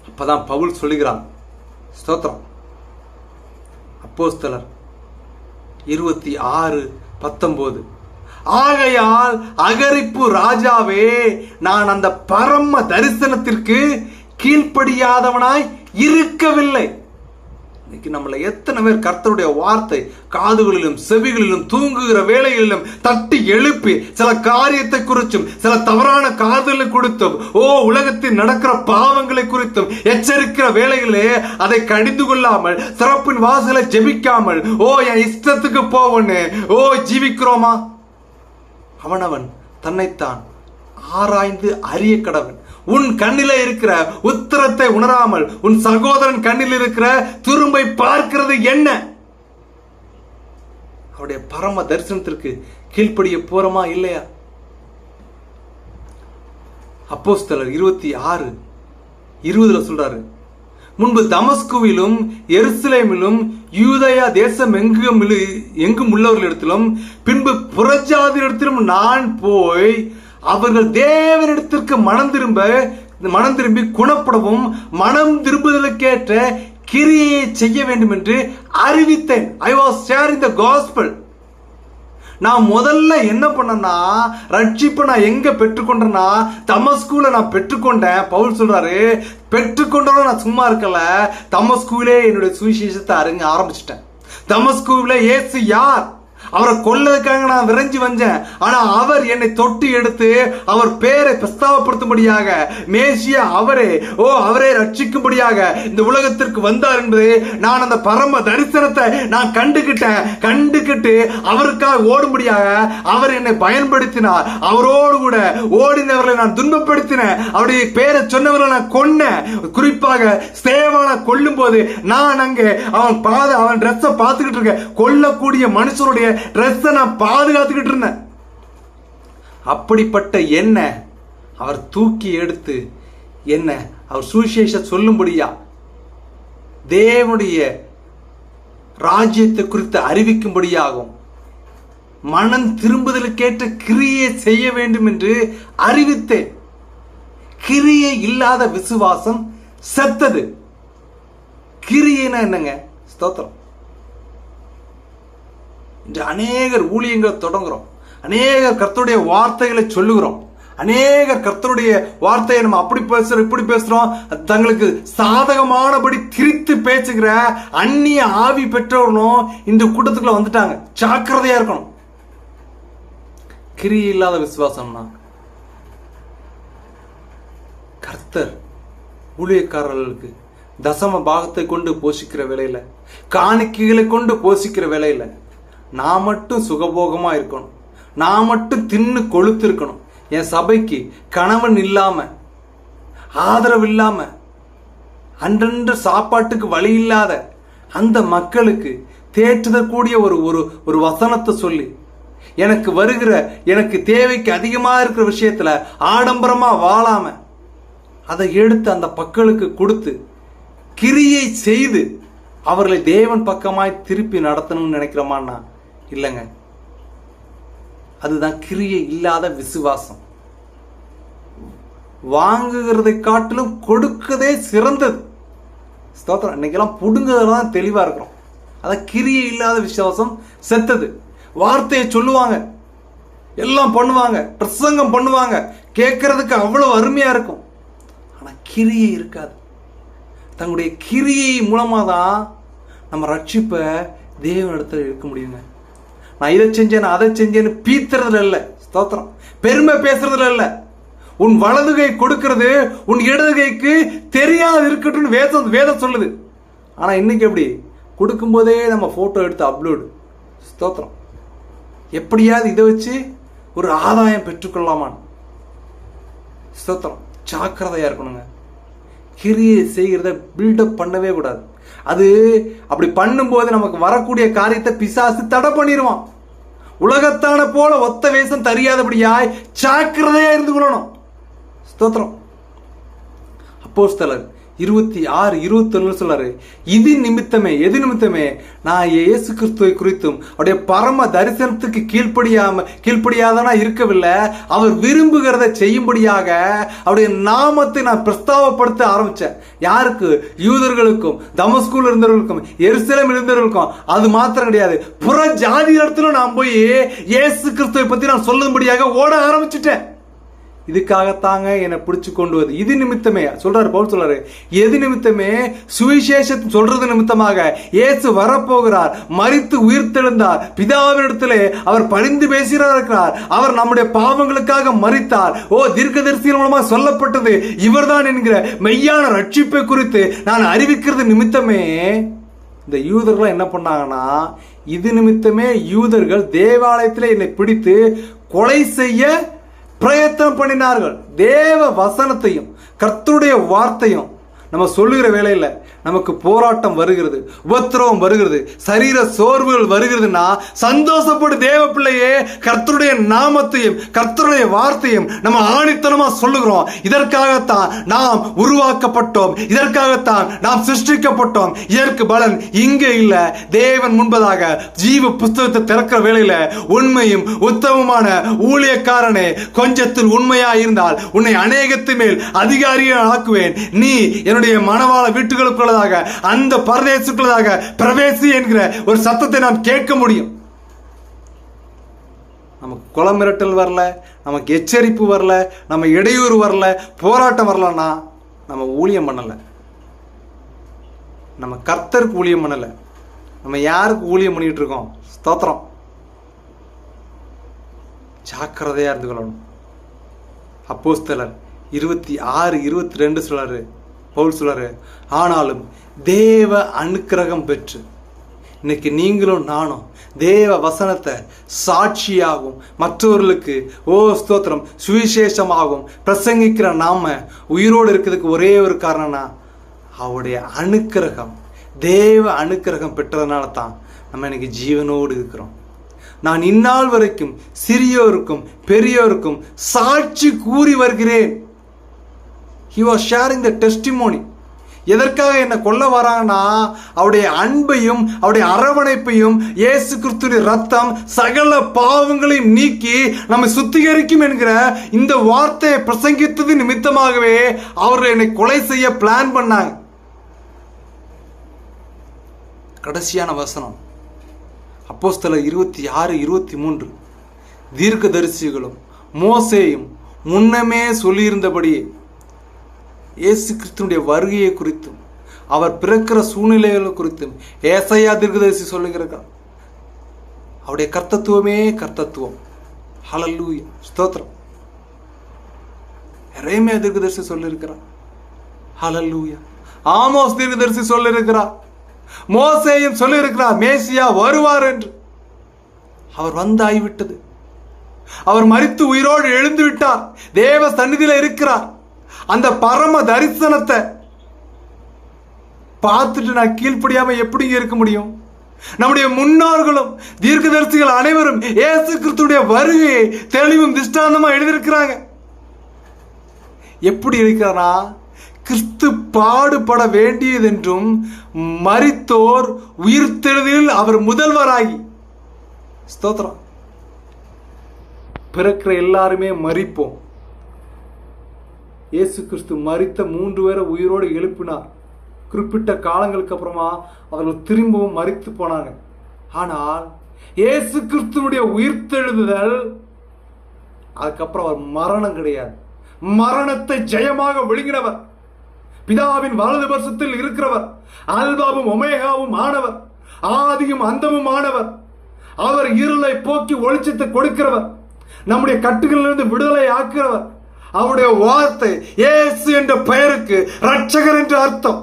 அப்பதான் பவுல் சொல்லுகிறான், ஸ்தோத்திரம், அப்போஸ்தலர் 26:19, ஆகையால் அகரிப்பு ராஜாவே, நான் அந்த பரம தரிசனத்திற்கு கீழ்ப்படியாதவனாய் இருக்கவில்லை. இன்னைக்கு நம்மள எத்தனை பேர் கர்த்தருடைய வார்த்தை காதுகளிலும் செவிகளிலும் தூங்குகிற வேளைகளிலும் தட்டி எழுப்பி சில காரியத்தை குறித்தும் சில தவறான காதலை குறித்தும் உலகத்தில் நடக்கிற பாவங்களை குறித்தும் எச்சரிக்கிற வேளைகளே அதை கடிந்து கொள்ளாமல் சிறப்பின் வாசலை ஜெபிக்காமல் என் இஷ்டத்துக்கு போவன்னு ஜீவிக்கிறோமா? அவனவன் தன்னைத்தான் ஆராய்ந்து அறிய கடவன். உன் கண்ணில இருக்கிற உத்தரத்தை உணராமல் உன் சகோதரன் கண்ணில் இருக்கிற துரும்பை பார்க்கிறது என்ன? அவருடைய பரம தரிசனத்திற்கு கீழ்ப்படிய போறோமா இல்லையா? அப்போஸ்தலர் 26:20 சொல்றாரு, முன்பு தமஸ்குவிலும் எருசலேமிலும் யூதயா தேசம் எங்கும் உள்ளவர்களிடத்திலும் பின்பு புறஜாதியிடத்திலும் நான் போய் அவர்கள் தேவனிடத்திற்கு மனம் திரும்பி குணப்படவும் மனம் திரும்புதலுக்கேற்ற கிரியை செய்ய வேண்டும் என்று அறிவித்தேன். I was sharing the gospel. நான் முதல்ல என்ன பண்ணனா, ரட்சிப்பு நான் எங்க பெற்றுக்கொண்டேன்னா தமஸ்குல நான் பெற்றுக்கொண்டேன். பவுல் சொல்றாரு, பெற்றுக்கொண்டவங்க நான் சும்மா இருக்கல, தமஸ்குவிலே என்னுடைய சுவிசேஷத்தை அறிஞ ஆரம்பிச்சிட்டேன். தமஸ்குவிலே இயேசு யார், அவரை கொல்லதுக்காக நான் விரைஞ்சு வந்தேன். ஆனா அவர் என்னை தொட்டு எடுத்து அவர் பேரை பிரஸ்தாபப்படுத்தும்படியாக மேசியா அவரே ரட்சிக்கும்படியாக இந்த உலகத்திற்கு வந்தார் என்பது நான் அந்த பரம தரிசனத்தை நான் கண்டுகிட்டு அவருக்காக ஓடும்படியாக அவர் என்னை பயன்படுத்தினார். அவரோடு கூட ஓடினவர்களை நான் துன்பப்படுத்தினேன். அவருடைய பேரை சொன்னவர்களை நான் கொன்னேன். குறிப்பாக ஸ்தேவானை கொல்லும் போது நான் அங்கே அவன் ட்ரெஸ்ஸை பார்த்துக்கிட்டு இருக்கேன். கொல்லக்கூடிய மனுஷனுடைய ட்ரெஸ்ஸை நான் பாதுகாத்துக்கிட்டு இருந்தேன். அப்படிப்பட்ட என்ன அவர் தூக்கி எடுத்து என்ன அவர் சுவிசேஷ சொல்லும்படியா தேவனுடைய ராஜ்யத்தை குறித்து அறிவிக்கும்படியாகும் மனம் திரும்புதலுக்கேற்ற கிரியை செய்ய வேண்டும் என்று அறிவித்தேன். கிரியை இல்லாத விசுவாசம் செத்தது. கிரியைனா என்னங்க? ஸ்தோத்திரம். இன்று அநேகர் ஊழியங்களை தொடங்குறோம், அநேகர் கர்த்தருடைய வார்த்தைகளை சொல்லுகிறோம், அநேகர் கர்த்தருடைய வார்த்தையை நம்ம அப்படி பேசுறோம் இப்படி பேசுறோம், தங்களுக்கு சாதகமானபடி திரித்து பேசுகிற அந்நிய ஆவி பெற்றவர்களும் இந்த கூட்டத்துக்குள்ள வந்துட்டாங்க. ஜாக்கிரதையா இருக்கணும். கிரியை இல்லாத விசுவாசம்னா கர்த்தர் ஊழியக்காரர்களுக்கு தசம பாகத்தை கொண்டு போஷிக்கிற வேலையில, காணிக்கைகளை கொண்டு போஷிக்கிற வேலையில நான் மட்டும் சுகபோகமா இருக்கணும், நான் மட்டும் தின்னு கொழுத்து இருக்கணும், என் சபைக்கு கணவன் இல்லாம ஆதரவு இல்லாம அன்றன்று சாப்பாட்டுக்கு வழி இல்லாத அந்த மக்களுக்கு தேற்றுதற்கூடிய ஒரு வசனத்தை சொல்லி, எனக்கு தேவைக்கு அதிகமா இருக்கிற விஷயத்துல ஆடம்பரமா வாழாம அதை எடுத்து அந்த மக்களுக்கு கொடுத்து கிரியை செய்து அவர்களை தேவன் பக்கமாய் திருப்பி நடத்தணும்னு நினைக்கிறோமான்னா இல்லைங்க. அதுதான் கிரியை இல்லாத விசுவாசம். வாங்குகிறதை காட்டிலும் கொடுக்கதே சிறந்தது. ஸ்தோத்திரம். இன்னைக்கெல்லாம் புடுங்குறதுல தான் தெளிவா இருக்கிறோம். அதான் கிரியை இல்லாத விசுவாசம் செத்தது. வார்த்தையை சொல்லுவாங்க, எல்லாம் பண்ணுவாங்க, பிரசங்கம் பண்ணுவாங்க, கேட்கறதுக்கு அவ்வளவு அருமையா இருக்கும். ஆனா கிரியை இருக்காது. தங்களுடைய கிரியை மூலமா தான் நம்ம ரட்சிப்பை தேவனிடத்தில் எடுக்க முடியுங்க. நான் இதை செஞ்சேன் அதை செஞ்சேன்னு பீத்துறதுல இல்லை. ஸ்தோத்திரம். பெருமை பேசுறதுல இல்லை. உன் வலது கை கொடுக்கிறது உன் இடது கைக்கு தெரியாது இருக்கட்டும் வேதம் சொல்லுது. ஆனா இன்னைக்கு எப்படி கொடுக்கும் போதே நம்ம போட்டோ எடுத்து அப்லோடு. ஸ்தோத்திரம். எப்படியாவது இதை வச்சு ஒரு ஆதாயம் பெற்றுக்கொள்ளலாமான். ஸ்தோத்திரம். ஜாக்கிரதையா இருக்கணுங்க. கிரியை செய்கிறத பில்டப் பண்ணவே கூடாது. அது அப்படி பண்ணும்போது நமக்கு வரக்கூடிய காரியத்தை பிசாசு தடை பண்ணிடுவான். உலகத்தான போல ஒத்த வேஷம் தெரியாதபடியாய் ஜாக்கிரதையா இருந்து கொள்ளணும். ஸ்தோத்திரம். அப்போஸ்தலர் 26:21 சொல்றாரு, எது நிமித்தமே நான் இயேசு கிறிஸ்துவை குறித்தும் அவருடைய பரம தரிசனத்துக்கு கீழ்ப்படியாதனா இருக்கவில்லை, அவர் விரும்புகிறத செய்யும்படியாக அவருடைய நாமத்தை நான் பிரஸ்தாவப்படுத்த ஆரம்பிச்சேன். யாருக்கு? யூதர்களுக்கும், தமஸ்குல இருந்தவர்களுக்கும், எருசலேமில் இருந்தவர்களுக்கும். அது மாத்திரம் கிடையாது, புற ஜாதி இடத்துல நான் போய் இயேசு கிறிஸ்துவை பத்தி நான் சொல்லும்படியாக ஓட ஆரம்பிச்சுட்டேன். இதுக்காகத்தாங்க என்னை பிடிச்சு கொண்டு வந்து இது நிமித்தமே சொல்றாரு. பவுல் சொல்றாரு, எது நிமித்தமே? சுவிசேஷத்தை சொல்றது நிமித்தமாக. இயேசு வரப்போகிறார், மரித்து உயிர்த்தெழுந்தார், பிதாவினிடத்திலே அவர் பரிந்து பேசுகிறார், அவர் நம்முடைய பாவங்களுக்காக மரித்தார். தீர்க்கதரிசியின் மூலமாக சொல்லப்பட்டது இவர்தான் என்கிற மெய்யான ரட்சிப்பை குறித்து நான் அறிவிக்கிறது நிமித்தமே இந்த யூதர்கள் என்ன பண்ணாங்கன்னா, இது நிமித்தமே யூதர்கள் தேவாலயத்தில் என்னை பிடித்து கொலை செய்ய பிரயத்தனம் பண்ணினார்கள். தேவ வசனத்தையும் கர்த்தருடைய வார்த்தையும் நம்ம சொல்லுகிற வேளையில் நமக்கு போராட்டம் வருகிறது, உபத்திரவம் வருகிறது, சரீர சோர்வுகள் வருகிறதுனா சந்தோஷப்படு தேவ பிள்ளையே. கர்த்தருடைய நாமத்தையும் கர்த்தருடைய வார்த்தையும் நம்ம ஆணித்தனமா சொல்லுகிறோம். இதற்காகத்தான் நாம் உருவாக்கப்பட்டோம், இதற்காகத்தான் நாம் சிருஷ்டிக்கப்பட்டோம். இதற்கு பலன் இங்கே இல்ல, தேவன் முன்பதாக ஜீவ புஸ்தகத்தை திறக்கிற வேளையில உண்மையும் உத்தமமான ஊழியக்காரனே, கொஞ்சத்தில் உண்மையா இருந்தால் உன்னை அநேகத்தின் மேல் அதிகாரியை ஆக்குவேன். நீ என்னுடைய மனவாள வீட்டுகளுக்குள்ளதாக அந்த பரதேசுக்குள்ளதாக பிரவேசி என்கிற ஒரு சத்தத்தை நாம் கேட்க முடியும். நமக்கு கொலை மிரட்டல் வரல, நமக்கு எச்சரிப்பு வரல, நம்ம இடையூறு வரல, போராட்டம் வரலன்னா நம்ம ஊழியம் பண்ணல, நம்ம கர்த்தருக்கு ஊழியம் பண்ணல. நம்ம யாருக்கு ஊழியம் பண்ணிட்டு இருக்கோம்? ஸ்தோத்திரம். ஜாக்கிரதையா இருந்து கொள்ளணும். அப்போஸ்தலர் 26:22 சொல்றாரு. பவுல் சொல்றாரு, ஆனாலும் தேவ அனுக்கிரகம் பெற்று இன்னைக்கு நீங்களும் நானும் தேவ வசனத்தை சாட்சியாகும் மற்றவர்களுக்கு ஸ்தோத்திரம் சுவிசேஷமாகும் பிரசங்கிக்கிற நாம உயிரோடு இருக்கிறதுக்கு ஒரே ஒரு காரணம்னா அவருடைய அனுக்கிரகம், தேவ அனுக்கிரகம் பெற்றதுனால தான் நம்ம இன்னைக்கு ஜீவனோடு இருக்கிறோம். நான் இந்நாள் வரைக்கும் சிறியோருக்கும் பெரியோருக்கும் சாட்சி கூறி வருகிறேன். He was sharing the testimony. எதற்காக என்ன கொல்ல வராங்கன்னா அவருடைய அன்பையும் அவருடைய அரவணைப்பையும் இயேசு கிறிஸ்துவின் ரத்தம் சகல பாவங்களையும் நீக்கி நம்மை சுத்திகரிக்கும் என்கிற இந்த வார்த்தையை பிரசங்கித்தது நிமித்தமாகவே அவர்கள் என்னை கொலை செய்ய பிளான் பண்ணாங்க. கடைசியான வசனம் அப்போஸ்தலர் 26:23 தீர்க்கதரிசிகளும் மோசேயும் முன்னமே சொல்லியிருந்தபடி இயேசு கிறிஸ்துவினுடைய வருகையை குறித்தும் அவர் பிறக்கிற சூழ்நிலைகள் குறித்தும் ஏசாயா தீர்க்கதரிசி சொல்லுகிறார். அவருடைய கர்த்தத்துவமே கர்த்தத்துவம். ஹல்லேலூயா, ஸ்தோத்திரம். எரேமியா தீர்க்கதரிசி சொல்லியிருக்கிறார். ஹல்லேலூயா. ஆமோஸ் தீர்க்கதரிசி சொல்லியிருக்கிறார். மோசேயும் சொல்லியிருக்கிறார் மேசியா வருவார் என்று. அவர் வந்தாய்விட்டது. அவர் மரித்து உயிரோடு எழுந்து விட்டார். தேவ சந்நிதியில் இருக்கிறார். அந்த பரம தரிசனத்தை பார்த்துட்டு நான் கீழ்ப்படியாம எப்படி இருக்க முடியும்? நம்முடைய முன்னோர்களும் தீர்க்கதரிசிகள் அனைவரும் இயேசு கிறிஸ்துடைய வருகையை தெளிவும் திஷ்டாந்தமா எழுதியிருக்கிறாங்க. எப்படி இருக்கிறனா, கிறிஸ்து பாடுபட வேண்டியதென்றும் மரித்தோர் உயிர்த்தெழுதலில் அவர் முதல்வராகி. ஸ்தோத்திரம். பிறக்கிற எல்லாருமே மரிப்போம். இயேசு கிறிஸ்து மரித்த 3 பேரை உயிரோடு எழுப்பினார். குறிப்பிட்ட காலங்களுக்கு அப்புறமா அவர்கள் திரும்பவும் மரித்து போனாங்க. ஆனால் இயேசு கிறிஸ்துனுடைய உயிர்த்தெழுதல், அதுக்கப்புறம் அவர் மரணம் கிடையாது. மரணத்தை ஜெயமாக விழுங்கினவர், பிதாவின் வலது பரிசத்தில் இருக்கிறவர், அல்பாவும் ஒமேகாவும் ஆனவர், ஆதியும் அந்தமும் ஆனவர். அவர் இருளை போக்கி ஒளிச்சத்தை கொடுக்கிறவர், நம்முடைய கட்டுகளிலிருந்து விடுதலை ஆக்கிறவர். அவருடைய வார்த்தை இயேசு என்ற பெயருக்கு இரட்சகர் என்று அர்த்தம்.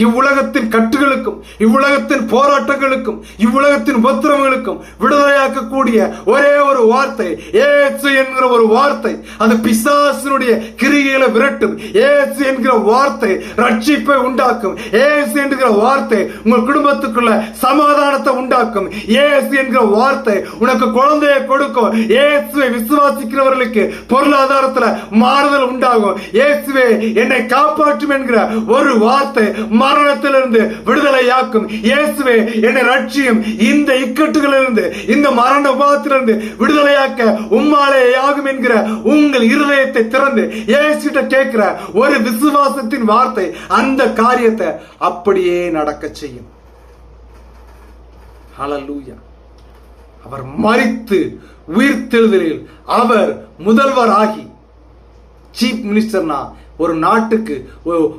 இவ்வுலகத்தின் கட்டுகளுக்கும் இவ்வுலகத்தின் போராட்டங்களுக்கும் இவ்வுலகத்தின் உபத்திரவங்களுக்கும் விடுதலையாக்கக்கூடிய ஒரே ஒரு வார்த்தை இயேசு என்கிற ஒரு வார்த்தை. அந்த பிசாசினுடைய கிரிகளை விரட்டும். இயேசு என்கிற வார்த்தை ரட்சிப்பை உண்டாக்கும். இயேசு என்கிற வார்த்தை உங்கள் குடும்பத்துக்குள்ள சமாதானத்தை உண்டாக்கும். இயேசு என்கிற வார்த்தை உனக்கு குழந்தையை கொடுக்கும். இயேசுவை விசுவாசிக்கிறவர்களுக்கு பொருளாதாரத்துல மாறுதல் உண்டாகும். இயேசுவே என்னை காப்பாற்றும் என்கிற ஒரு வார்த்தை மரணத்திலிருந்து விடுதலையாக்கும். இயேசுவே என்னை ரட்சியும், இந்த இக்கட்டுகளிலிருந்து இந்த மரண உபாதத்திலிருந்து விடுதலையாக்க உம்மாலே ஆகும் என்கிற உங்கள் இருதயத்தை திறந்து இயேசுட்ட கேட்கிற ஒரு விசுவாசத்தின் வார்த்தை அந்த காரியத்தை அப்படியே நடக்க செய்யும். ஹல்லேலூயா. அவர் மரித்து உயிர்த்தெழுதலில் அவர் முதல்வராகி. சீஃப் மினிஸ்டர்னா, ஒரு நாட்டுக்கு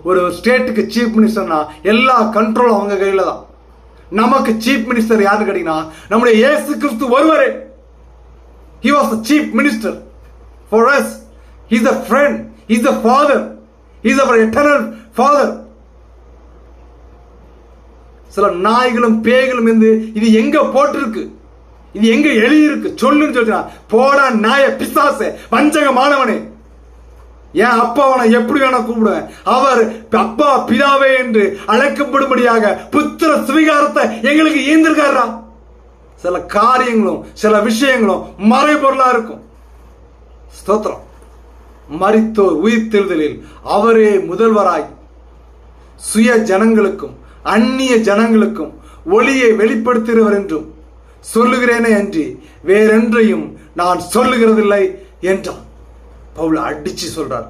ஒரு ஸ்டேட்டுக்கு சீஃப் மினிஸ்டர்னா எல்லா கண்ட்ரோலும் அவங்க கையில தான். நமக்கு சீஃப் மினிஸ்டர் யாரு கேட்டீங்கன்னா நம்முடைய இயேசு கிறிஸ்து ஒருவரே. He was the chief minister for us. He is a friend. He is the father. He is our eternal father. சில நாய்களும் பேய்களும் இது எங்க போட்டிருக்கு, இது எங்க எழுதியிருக்கு சொல்லுன்னு சொல்றா. போடா நாய, பிசாசே, வஞ்சகமானவனே, என் அப்பா அவனை எப்படி வேணா கூப்பிடுவேன். அவர் அப்பா பிதாவே என்று அழைக்கப்படும்படியாக புத்திர சுவிகாரத்தை எங்களுக்கு ஈந்திருக்காரா. சில காரியங்களும் சில விஷயங்களும் மறைபொருளா இருக்கும். ஸ்தோத்திரம். மரித்தோர் உயிர்த்தெழுதலில் அவரே முதல்வராய் சுய ஜனங்களுக்கும் அந்நிய ஜனங்களுக்கும் ஒளியை வெளிப்படுத்துகிறவர் என்றும் சொல்லுகிறேனே அன்றி வேறென்றையும் நான் சொல்லுகிறதில்லை என்றான். பவுல் அடிச்சு சொல்றார்,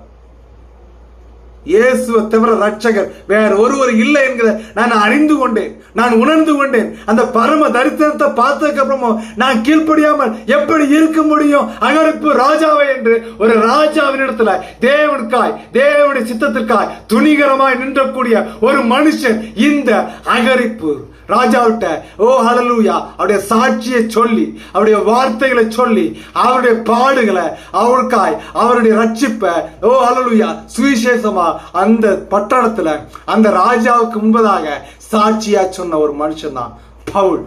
இயேசுவை தவிர ரட்சகர் வேற ஒருவர் இல்லை என்கிற நான் அறிந்து கொண்டேன், நான் உணர்ந்து கொண்டேன். அந்த பரம தரிசனத்தை பார்த்ததுக்கு அப்புறமும் நான் கீழ்ப்படியாமல் எப்படி இருக்க முடியும்? அகரிப்பு ராஜாவை என்று ஒரு ராஜாவின் இடத்துல தேவனுக்காய் தேவனுடைய சித்தத்திற்காய் துணிகரமாய் நின்றக்கூடிய ஒரு மனுஷன் இந்த அகரிப்பு ராஜாவிட்ட ஓ ஹல்லேலூயா அவருடைய சாட்சியை சொல்லி அவருடைய வார்த்தைகளை சொல்லி அவருடைய பாடுகளை அவருக்காய் அவருடைய ரட்சிப்பை ஓ ஹல்லேலூயா சுவிசேஷமா அந்த பட்டணத்துல அந்த ராஜாவுக்கு முன்பதாக சாட்சியா சொன்ன ஒரு மனுஷன் தான் பவுல்.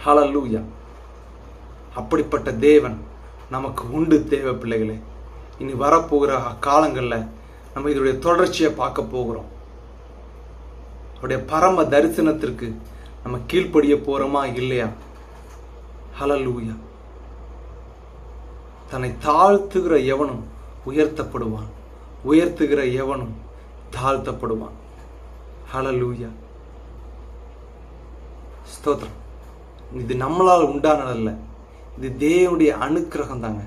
ஹல்லேலூயா. அப்படிப்பட்ட தேவன் நமக்கு உண்டு தேவ பிள்ளைகளே. இனி வரப்போகிற காலங்களில் நம்ம இதனுடைய தொடர்ச்சியை பார்க்க போகிறோம். அவருடைய பரம தரிசனத்திற்கு நம்ம கீழ்ப்படிய போறோமா இல்லையா? ஹல்லேலூயா. தன்னை தாழ்த்துகிற எவனும் உயர்த்தப்படுவான், உயர்த்துகிற எவனும் தாழ்த்தப்படுவான். ஹல்லேலூயா. ஸ்தோத்திரம். இது நம்மளால் உண்டானதல்ல, இது தேவனுடைய அனுக்கிரகம் தாங்க.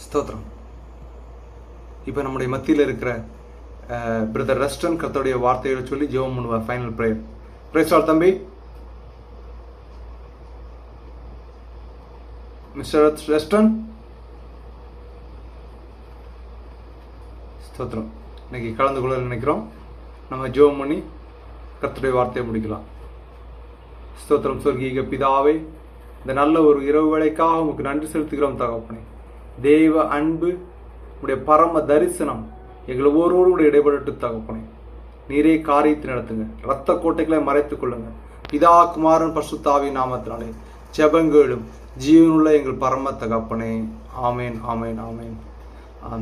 ஸ்தோத்திரம். இப்ப நம்முடைய மத்தியில் இருக்கிற பிரதர் ரெஸ்டன் கர்த்தருடைய வார்த்தைகளை சொல்லி ஜெபம் பண்ணுவார். Final prayer. Praise the Lord தம்பி. மிஸ்டர் ரெஸ்டன். ஸ்தோத்திரம். இன்னைக்கு கலந்து கொள்ள நினைக்கிறோம். நம்ம ஜெபம் பண்ணி கர்த்தருடைய வார்த்தையை முடிக்கலாம். ஸ்தோத்திரம். சொர்க்கீக பிதாவே, இந்த நல்ல ஒரு இரவு வேளைக்காக உங்களுக்கு நன்றி செலுத்துகிறோம் தகப்பனே. தேவ அன்பு உடைய பரம தரிசனம் எங்களை ஒவ்வொருவரோடு இடைபெற்று தகப்பனே. நீரே காரியத்தை நடத்துங்க. இரத்த கோட்டைகளை மறைத்துக் கொள்ளுங்க. பிதா குமாரன் பரிசுத்த ஆவியின் நாமத்தினாலே ஜெபங்களும் ஜீவனுள்ள எங்கள் பரம தகப்பனே. ஆமேன், ஆமேன், ஆமேன்.